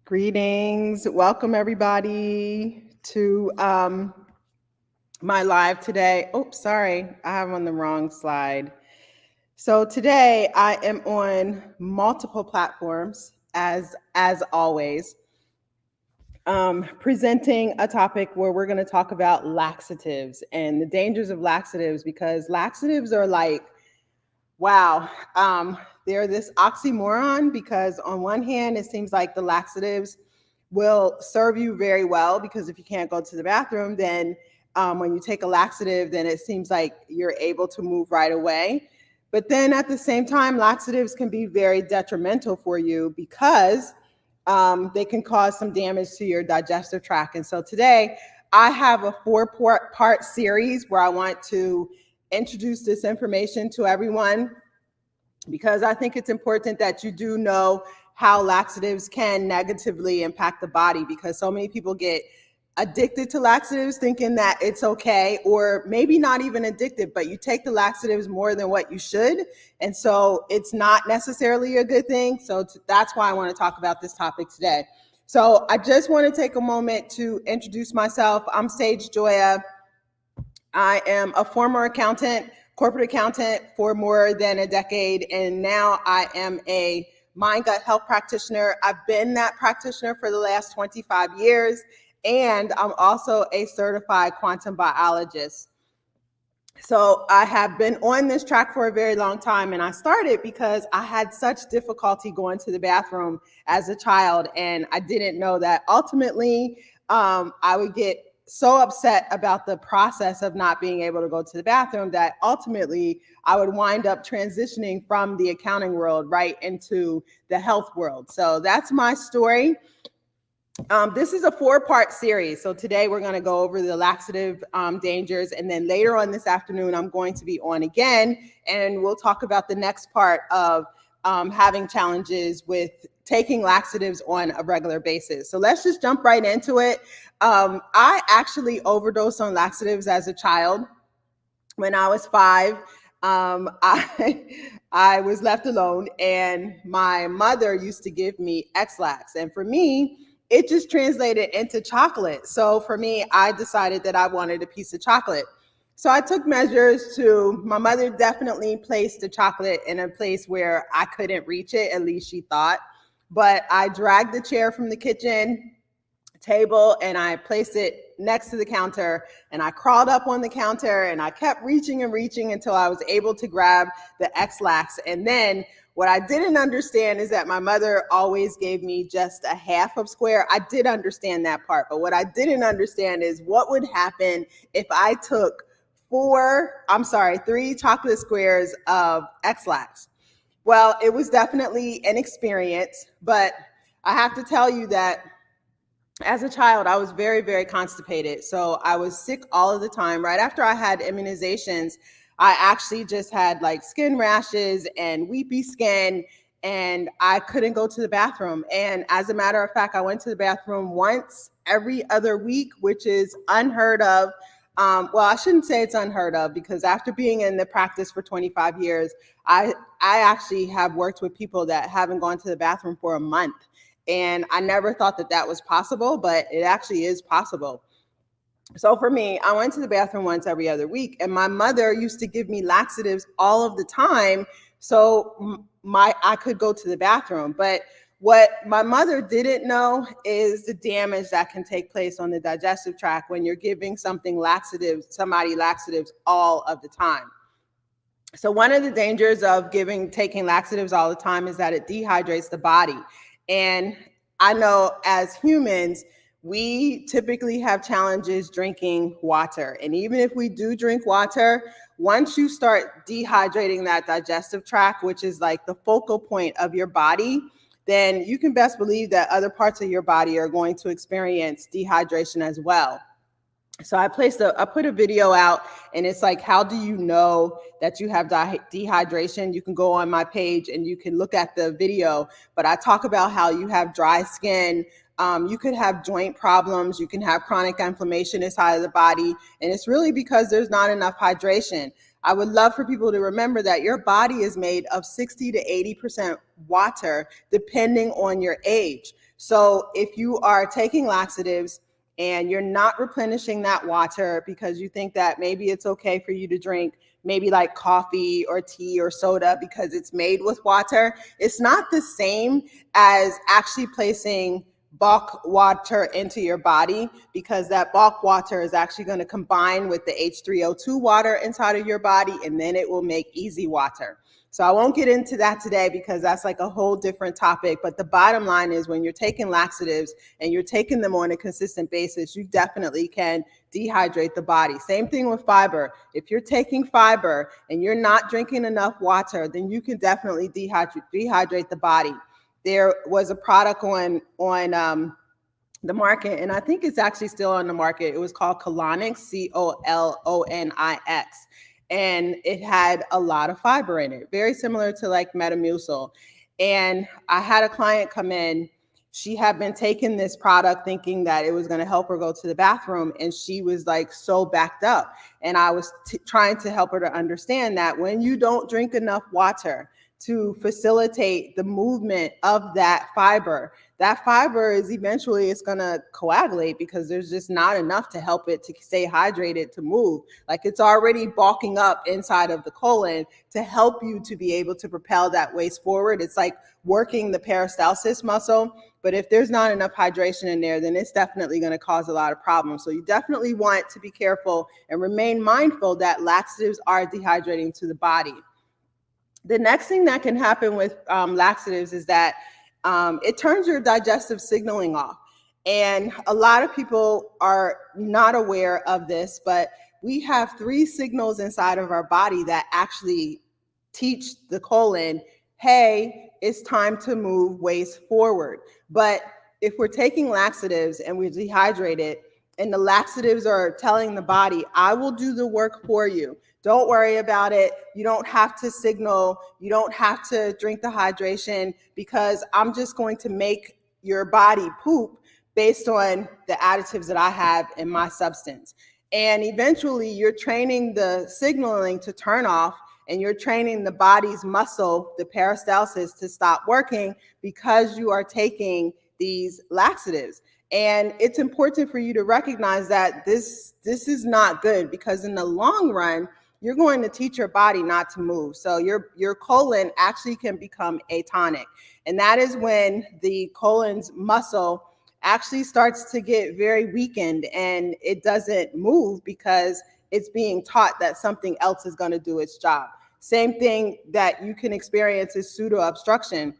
Greetings. Welcome, everybody, to my live today. Oh, sorry, I have on the wrong slide. So today I am on multiple platforms, as always, presenting a topic where we're going to talk about laxatives and the dangers of laxatives, because laxatives are like, wow, they're this oxymoron, because on one hand, it seems like the laxatives will serve you very well, because if you can't go to the bathroom, then when you take a laxative, then it seems like you're able to move right away. But then at the same time, laxatives can be very detrimental for you, because they can cause some damage to your digestive tract. And so today I have a four-part series where I want to introduce this information to everyone, because I think it's important that you do know how laxatives can negatively impact the body, because so many people get addicted to laxatives thinking that it's okay, or maybe not even addicted, but you take the laxatives more than what you should. And so it's not necessarily a good thing. So that's why I want to talk about this topic today. So I just want to take a moment to introduce myself. I'm Sage Joya. I am a former accountant, corporate accountant for more than a decade, and now I am a mind gut health practitioner. I've been that practitioner for the last 25 years, and I'm also a certified quantum biologist. So I have been on this track for a very long time, and I started because I had such difficulty going to the bathroom as a child, and I didn't know that ultimately I would get so upset about the process of not being able to go to the bathroom that ultimately I would wind up transitioning from the accounting world right into the health world. So that's my story. This is a four-part series. So today we're going to go over the laxative dangers, and then later on this afternoon I'm going to be on again, and we'll talk about the next part of having challenges with taking laxatives on a regular basis. So let's just jump right into it. I actually overdosed on laxatives as a child. When I was 5, I was left alone, and my mother used to give me X-Lax, and for me, it just translated into chocolate. So for me, I decided that I wanted a piece of chocolate. So I took measures to, my mother definitely placed the chocolate in a place where I couldn't reach it, at least she thought. But I dragged the chair from the kitchen table and I placed it next to the counter, and I crawled up on the counter and I kept reaching and reaching until I was able to grab the X-Lax. And then what I didn't understand is that my mother always gave me just a half of square. I did understand that part, but what I didn't understand is what would happen if I took 3 chocolate squares of X-Lax. Well, it was definitely an experience, but I have to tell you that as a child, I was very, very constipated. So I was sick all of the time. Right after I had immunizations, I actually just had like skin rashes and weepy skin, and I couldn't go to the bathroom. And as a matter of fact, I went to the bathroom once every other week, which is unheard of. Well, I shouldn't say it's unheard of, because after being in the practice for 25 years, I actually have worked with people that haven't gone to the bathroom for a month. And I never thought that that was possible, but it actually is possible. So for me, I went to the bathroom once every other week, and my mother used to give me laxatives all of the time so I could go to the bathroom. But what my mother didn't know is the damage that can take place on the digestive tract when you're giving somebody laxatives all of the time. So one of the dangers of taking laxatives all the time is that it dehydrates the body. And I know as humans, we typically have challenges drinking water. And even if we do drink water, once you start dehydrating that digestive tract, which is like the focal point of your body, then you can best believe that other parts of your body are going to experience dehydration as well. So I put a video out, and it's like, how do you know that you have dehydration? You can go on my page and you can look at the video, but I talk about how you have dry skin. You could have joint problems. You can have chronic inflammation inside of the body. And it's really because there's not enough hydration. I would love for people to remember that your body is made of 60 to 80% water, depending on your age. So if you are taking laxatives and you're not replenishing that water because you think that maybe it's okay for you to drink maybe like coffee or tea or soda because it's made with water, it's not the same as actually placing bulk water into your body, because that bulk water is actually going to combine with the H3O2 water inside of your body, and then it will make easy water. So I won't get into that today because that's like a whole different topic. But the bottom line is, when you're taking laxatives and you're taking them on a consistent basis, you definitely can dehydrate the body. Same thing with fiber. If you're taking fiber and you're not drinking enough water, then you can definitely dehydrate the body. There was a product on the market, and I think it's actually still on the market. It was called Colonix, Colonix, and it had a lot of fiber in it, very similar to like Metamucil. And I had a client come in. She had been taking this product thinking that it was going to help her go to the bathroom, and she was like so backed up. And I was trying to help her to understand that when you don't drink enough water to facilitate the movement of that fiber is eventually, it's going to coagulate because there's just not enough to help it to stay hydrated, to move. Like, it's already bulking up inside of the colon to help you to be able to propel that waste forward. It's like working the peristalsis muscle. But if there's not enough hydration in there, then it's definitely going to cause a lot of problems. So you definitely want to be careful and remain mindful that laxatives are dehydrating to the body. The next thing that can happen with laxatives is that it turns your digestive signaling off. And a lot of people are not aware of this, but we have 3 signals inside of our body that actually teach the colon, hey, it's time to move waste forward. But if we're taking laxatives and we're dehydrated, and the laxatives are telling the body, I will do the work for you. Don't worry about it. You don't have to signal. You don't have to drink the hydration, because I'm just going to make your body poop based on the additives that I have in my substance. And eventually you're training the signaling to turn off, and you're training the body's muscle, the peristalsis, to stop working because you are taking these laxatives. And it's important for you to recognize that this is not good, because in the long run, you're going to teach your body not to move. So your colon actually can become atonic. And that is when the colon's muscle actually starts to get very weakened and it doesn't move because it's being taught that something else is going to do its job. Same thing that you can experience is pseudo-obstruction,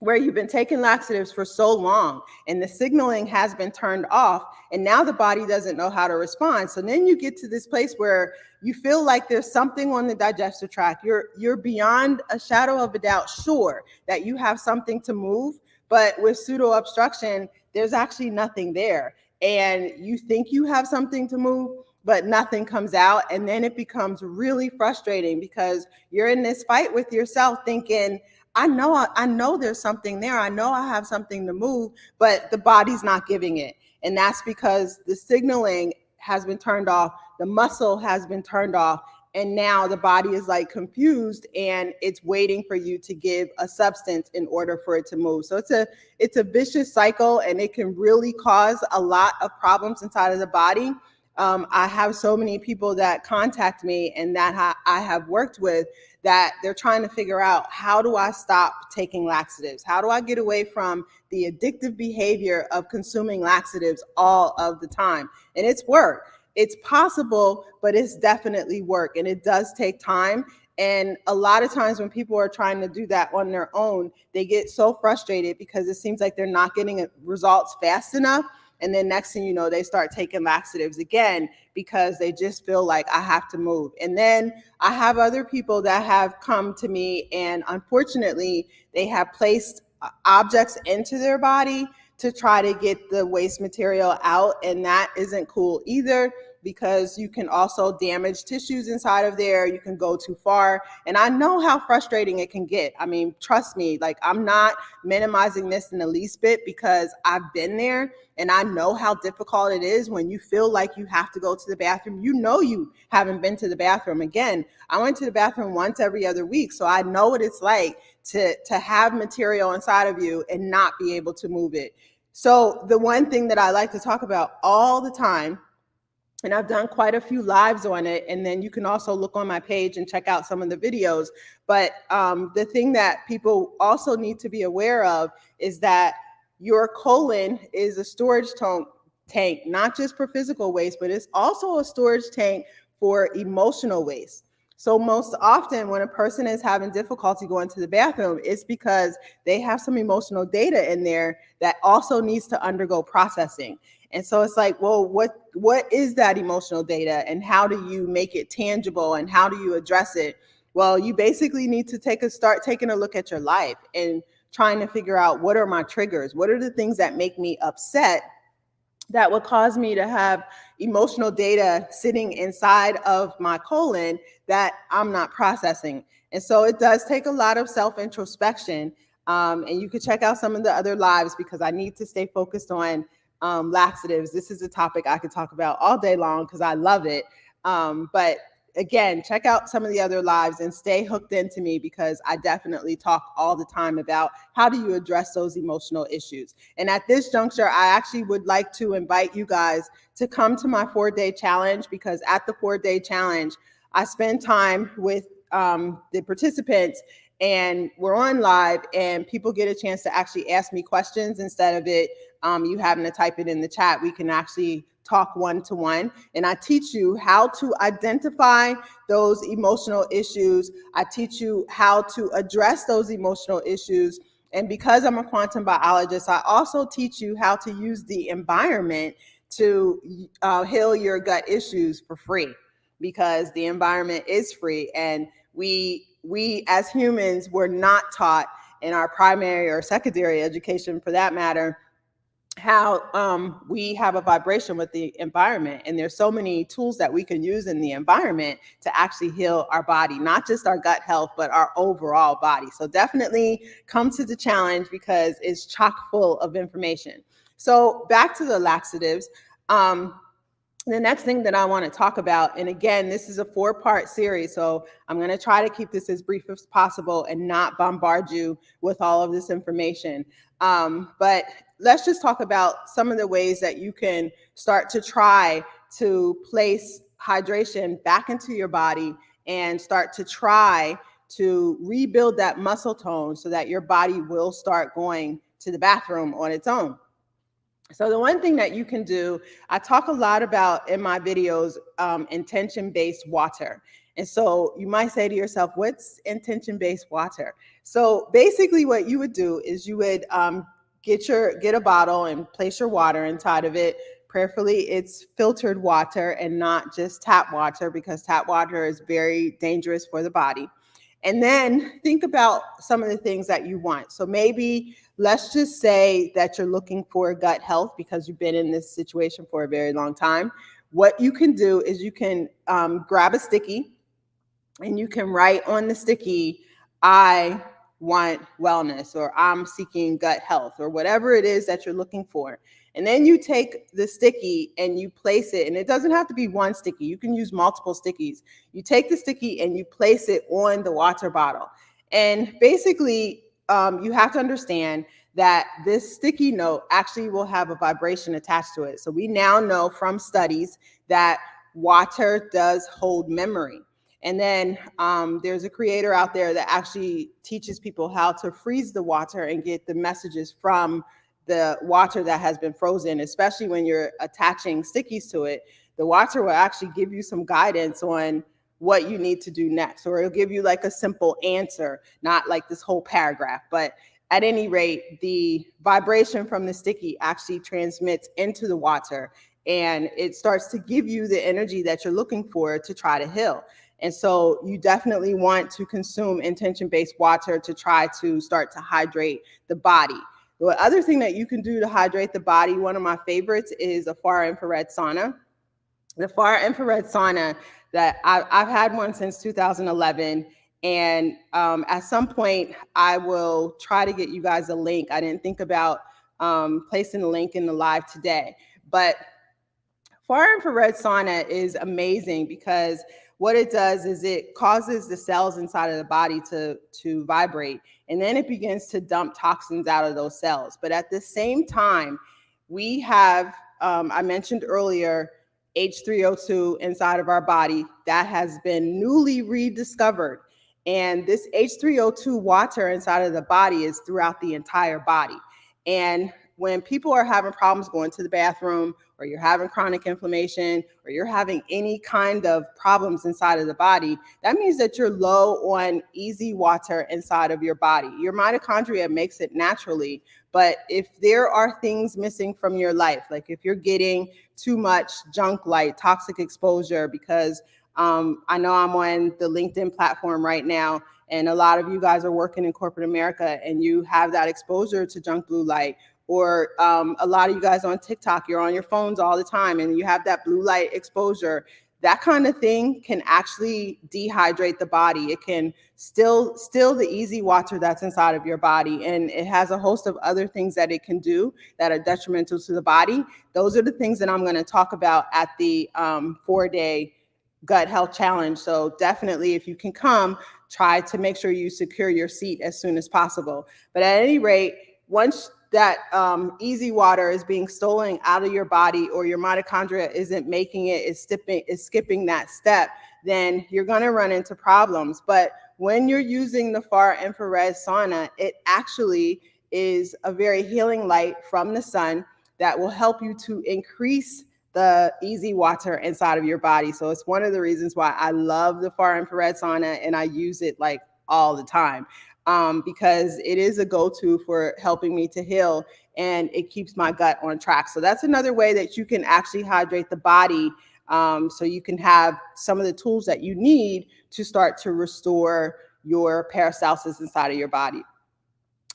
where you've been taking laxatives for so long and the signaling has been turned off, and now the body doesn't know how to respond. So then you get to this place where you feel like there's something on the digestive tract. You're beyond a shadow of a doubt sure that you have something to move, but with pseudo obstruction, there's actually nothing there. And you think you have something to move, but nothing comes out. And then it becomes really frustrating because you're in this fight with yourself thinking, I know there's something there. I know I have something to move, but the body's not giving it. And that's because the signaling has been turned off. The muscle has been turned off. And now the body is like confused and it's waiting for you to give a substance in order for it to move. So it's a vicious cycle, and it can really cause a lot of problems inside of the body. I have so many people that contact me and that I have worked with, that they're trying to figure out, how do I stop taking laxatives? How do I get away from the addictive behavior of consuming laxatives all of the time? And it's work. It's possible, but it's definitely work, and it does take time. And a lot of times when people are trying to do that on their own, they get so frustrated because it seems like they're not getting results fast enough. And then next thing you know, they start taking laxatives again because they just feel like, I have to move. And then I have other people that have come to me, and unfortunately, they have placed objects into their body to try to get the waste material out. And that isn't cool either. because you can also damage tissues inside of there. You can go too far. And I know how frustrating it can get. I mean, trust me, like, I'm not minimizing this in the least bit because I've been there and I know how difficult it is when you feel like you have to go to the bathroom. You know, you haven't been to the bathroom. Again, I went to the bathroom once every other week, so I know what it's like to have material inside of you and not be able to move it. So the one thing that I like to talk about all the time, and I've done quite a few lives on it, and then you can also look on my page and check out some of the videos. But the thing that people also need to be aware of is that your colon is a storage tank, not just for physical waste, but it's also a storage tank for emotional waste. So most often when a person is having difficulty going to the bathroom, it's because they have some emotional data in there that also needs to undergo processing. And so it's like, well, what is that emotional data and how do you make it tangible and how do you address it? Well, you basically need to start taking a look at your life and trying to figure out, what are my triggers? What are the things that make me upset that would cause me to have emotional data sitting inside of my colon that I'm not processing? And so it does take a lot of self-introspection. And you could check out some of the other lives because I need to stay focused on laxatives. This is a topic I could talk about all day long because I love it. But again, check out some of the other lives and stay hooked into me because I definitely talk all the time about how do you address those emotional issues. And at this juncture, I actually would like to invite you guys to come to my 4-day challenge, because at the 4-day challenge, I spend time with the participants and we're on live and people get a chance to actually ask me questions instead of you having to type it in the chat. We can actually talk one-to-one, and I teach you how to identify those emotional issues. I teach you how to address those emotional issues. And because I'm a quantum biologist, I also teach you how to use the environment to heal your gut issues for free, because the environment is free. And we as humans were not taught in our primary or secondary education, for that matter, how we have a vibration with the environment. And there's so many tools that we can use in the environment to actually heal our body, not just our gut health, but our overall body. So definitely come to the challenge because it's chock full of information. So back to the laxatives. The next thing that I want to talk about, and again, this is a 4-part series, so I'm going to try to keep this as brief as possible and not bombard you with all of this information. But let's just talk about some of the ways that you can start to try to place hydration back into your body and start to try to rebuild that muscle tone so that your body will start going to the bathroom on its own. So the one thing that you can do, I talk a lot about in my videos, intention-based water. And so you might say to yourself, what's intention-based water? So basically what you would do is you would get a bottle and place your water inside of it. Prayerfully, it's filtered water and not just tap water, because tap water is very dangerous for the body. And then think about some of the things that you want. So maybe let's just say that you're looking for gut health because you've been in this situation for a very long time. What you can do is you can grab a sticky and you can write on the sticky, I want wellness, or I'm seeking gut health, or whatever it is that you're looking for. And then you take the sticky and you place it, and it doesn't have to be one sticky. You can use multiple stickies. You take the sticky and you place it on the water bottle. And basically, you have to understand that this sticky note actually will have a vibration attached to it. So we now know from studies that water does hold memory. And then there's a creator out there that actually teaches people how to freeze the water and get the messages from the water that has been frozen, especially when you're attaching stickies to it. The water will actually give you some guidance on what you need to do next, or it'll give you like a simple answer, not like this whole paragraph. But at any rate, the vibration from the sticky actually transmits into the water, and it starts to give you the energy that you're looking for to try to heal. And so you definitely want to consume intention-based water to try to start to hydrate the body. The other thing that you can do to hydrate the body, one of my favorites, is a far infrared sauna. The far infrared sauna that I've had one since 2011. And at some point, I will try to get you guys a link. I didn't think about placing a link in the live today, but far infrared sauna is amazing because what it does is it causes the cells inside of the body to vibrate, and then it begins to dump toxins out of those cells. But at the same time, we have, I mentioned earlier, H3O2 inside of our body that has been newly rediscovered. And this H3O2 water inside of the body is throughout the entire body. And when people are having problems going to the bathroom, or you're having chronic inflammation, or you're having any kind of problems inside of the body, that means that you're low on easy water inside of your body. Your mitochondria makes it naturally, but if there are things missing from your life, like if you're getting too much junk light, toxic exposure, because I know I'm on the LinkedIn platform right now, and a lot of you guys are working in corporate America, and you have that exposure to junk blue light. Or a lot of you guys on TikTok, you're on your phones all the time and you have that blue light exposure. That kind of thing can actually dehydrate the body. It can still the easy water that's inside of your body. And it has a host of other things that it can do that are detrimental to the body. Those are the things that I'm going to talk about at the 4-day gut health challenge. So definitely, if you can come, try to make sure you secure your seat as soon as possible. But at any rate, once that easy water is being stolen out of your body, or your mitochondria isn't making it, is skipping that step, then you're going to run into problems. But when you're using the far infrared sauna, it actually is a very healing light from the sun that will help you to increase the easy water inside of your body. So it's one of the reasons why I love the far infrared sauna, and I use it like all the time. Because it is a go-to for helping me to heal, and it keeps my gut on track. So that's another way that you can actually hydrate the body, so you can have some of the tools that you need to start to restore your peristalsis inside of your body.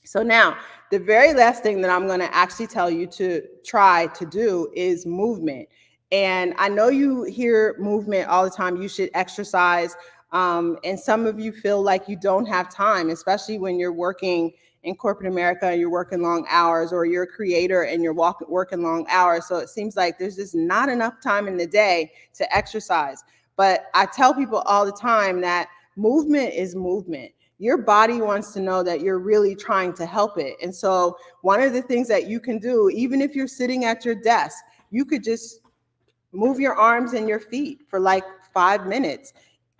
So now, the very last thing that I'm going to actually tell you to try to do is movement. And I know you hear movement all the time. You should exercise. And some of you feel like you don't have time, especially when you're working in corporate America and you're working long hours, or you're a creator and you're working long hours. So it seems like there's just not enough time in the day to exercise. But I tell people all the time that movement is movement. Your body wants to know that you're really trying to help it. And so one of the things that you can do, even if you're sitting at your desk, you could just move your arms and your feet for like 5 minutes.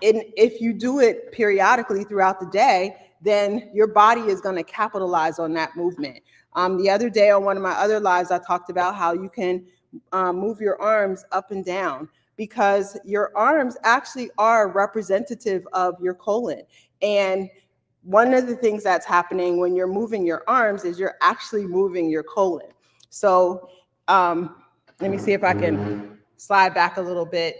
And if you do it periodically throughout the day, then your body is going to capitalize on that movement. The other day on one of my other lives, I talked about how you can move your arms up and down, because your arms actually are representative of your colon. And one of the things that's happening when you're moving your arms is you're actually moving your colon. So let me see if I can slide back a little bit.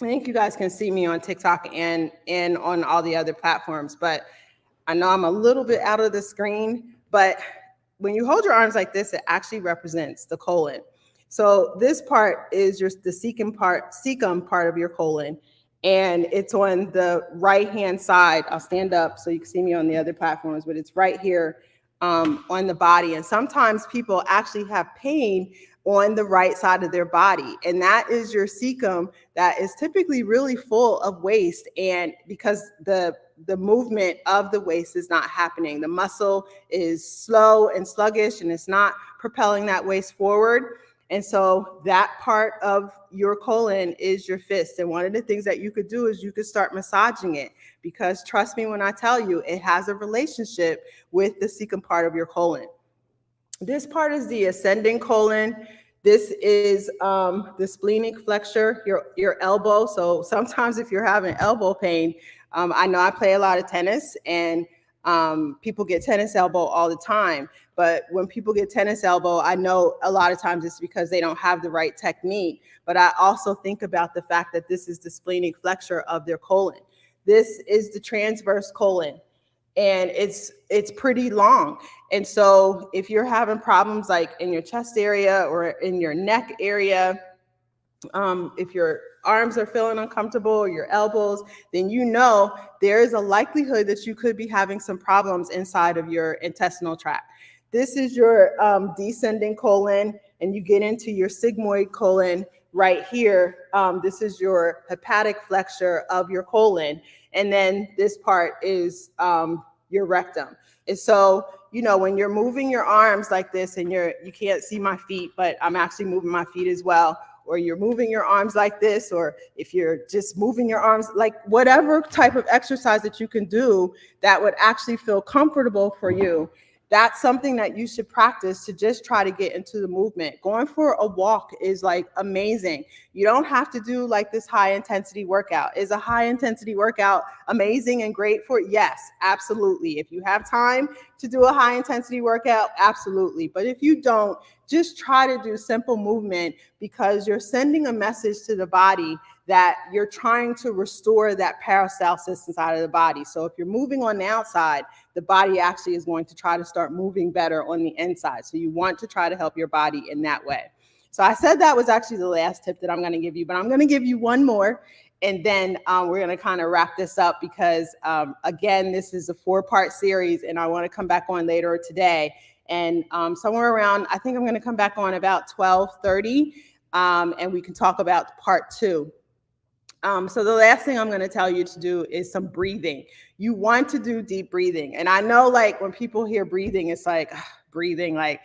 I think you guys can see me on TikTok and on all the other platforms, but I know I'm a little bit out of the screen. But when you hold your arms like this, it actually represents the colon. So this part is the cecum part of your colon, and it's on the right-hand side. I'll stand up so you can see me on the other platforms, but it's right here on the body. And sometimes people actually have pain on the right side of their body, and that is your cecum that is typically really full of waste. And because the movement of the waste is not happening, the muscle is slow and sluggish, and it's not propelling that waste forward. And so that part of your colon is your fist. And one of the things that you could do is you could start massaging it, because trust me when I tell you, it has a relationship with the cecum part of your colon. This part is the ascending colon. This is the splenic flexure, your elbow. So sometimes if you're having elbow pain, I know I play a lot of tennis, and people get tennis elbow all the time. But when people get tennis elbow, I know a lot of times it's because they don't have the right technique. But I also think about the fact that this is the splenic flexure of their colon. This is the transverse colon, and it's pretty long. And so if you're having problems like in your chest area or in your neck area, If your arms are feeling uncomfortable or your elbows, then you know there is a likelihood that you could be having some problems inside of your intestinal tract. This is your descending colon, and you get into your sigmoid colon right here. This is your hepatic flexure of your colon, and then this part is your rectum. And so, you know, when you're moving your arms like this, and you can't see my feet, but I'm actually moving my feet as well, or you're moving your arms like this, or if you're just moving your arms, like whatever type of exercise that you can do that would actually feel comfortable for you, that's something that you should practice to just try to get into the movement. Going for a walk is like amazing. You don't have to do like this high intensity workout. Is a high intensity workout amazing and great for it? Yes, absolutely. If you have time to do a high intensity workout, absolutely. But if you don't, just try to do simple movement, because you're sending a message to the body that you're trying to restore that peristalsis inside of the body. So if you're moving on the outside, the body actually is going to try to start moving better on the inside. So you want to try to help your body in that way. So I said that was actually the last tip that I'm going to give you, but I'm going to give you one more, and then we're going to kind of wrap this up, because again, this is a 4-part series, and I want to come back on later today. And somewhere around, I think I'm going to come back on about 12:30, and we can talk about part 2. So the last thing I'm going to tell you to do is some breathing. You want to do deep breathing. And I know, like, when people hear breathing, it's like, breathing, like,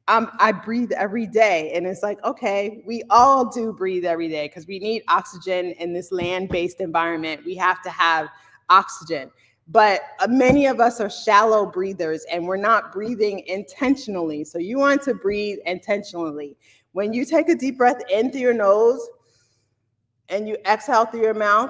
I breathe every day. And it's like, okay, we all do breathe every day, because we need oxygen in this land-based environment. We have to have oxygen. But many of us are shallow breathers, and we're not breathing intentionally. So you want to breathe intentionally. When you take a deep breath in through your nose and you exhale through your mouth,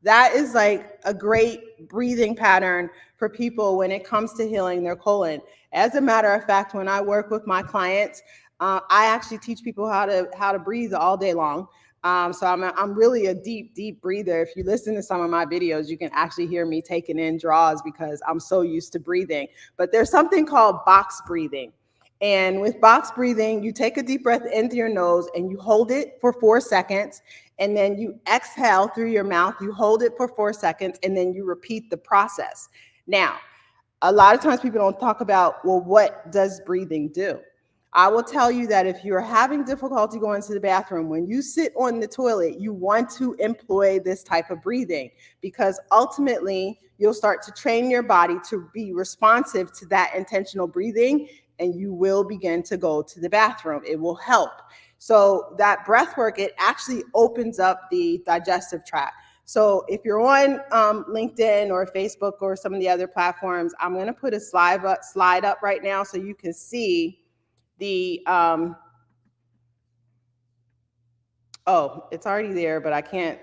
that is like a great breathing pattern for people when it comes to healing their colon. As a matter of fact, when I work with my clients, I actually teach people how to breathe all day long. So I'm really a deep breather. If you listen to some of my videos, you can actually hear me taking in draws, because I'm so used to breathing. But there's something called box breathing. And with box breathing, you take a deep breath into your nose and you hold it for 4 seconds. And then you exhale through your mouth, you hold it for 4 seconds, and then you repeat the process. Now, a lot of times people don't talk about, well, what does breathing do? I will tell you that if you're having difficulty going to the bathroom, when you sit on the toilet, you want to employ this type of breathing, because ultimately you'll start to train your body to be responsive to that intentional breathing, and you will begin to go to the bathroom. It will help. So that breath work, it actually opens up the digestive tract. So if you're on LinkedIn or Facebook or some of the other platforms, I'm going to put a slide up right now so you can see the, oh, it's already there, but I can't.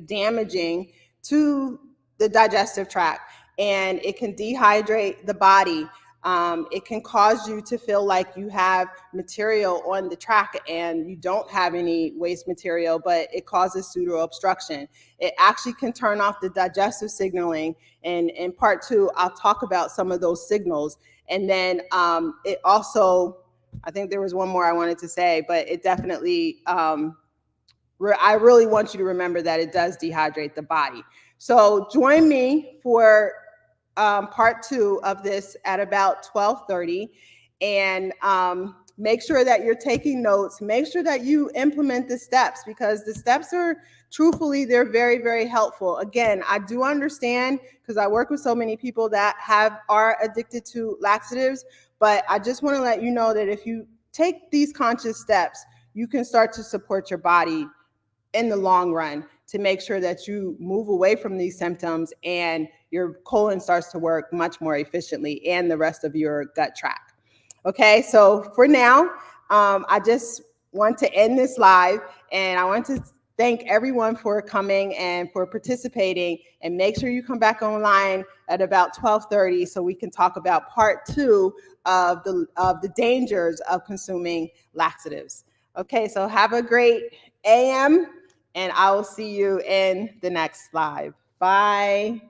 Damaging to the digestive tract, and it can dehydrate the body. It can cause you to feel like you have material on the tract and you don't have any waste material, but it causes pseudo obstruction. It actually can turn off the digestive signaling. And in part 2, I'll talk about some of those signals. And then it also I think there was one more I wanted to say, but it definitely, I really want you to remember that it does dehydrate the body. So join me for part 2 of this at about 12:30, and make sure that you're taking notes. Make sure that you implement the steps, because the steps are, truthfully, they're very, very helpful. Again, I do understand, because I work with so many people that are addicted to laxatives, but I just want to let you know that if you take these conscious steps, you can start to support your body in the long run to make sure that you move away from these symptoms and your colon starts to work much more efficiently, and the rest of your gut tract. Okay, so for now, I just want to end this live, and I want to thank everyone for coming and for participating, and make sure you come back online at about 12:30 so we can talk about part 2 of the dangers of consuming laxatives. Okay, so have a great AM, and I will see you in the next live. Bye.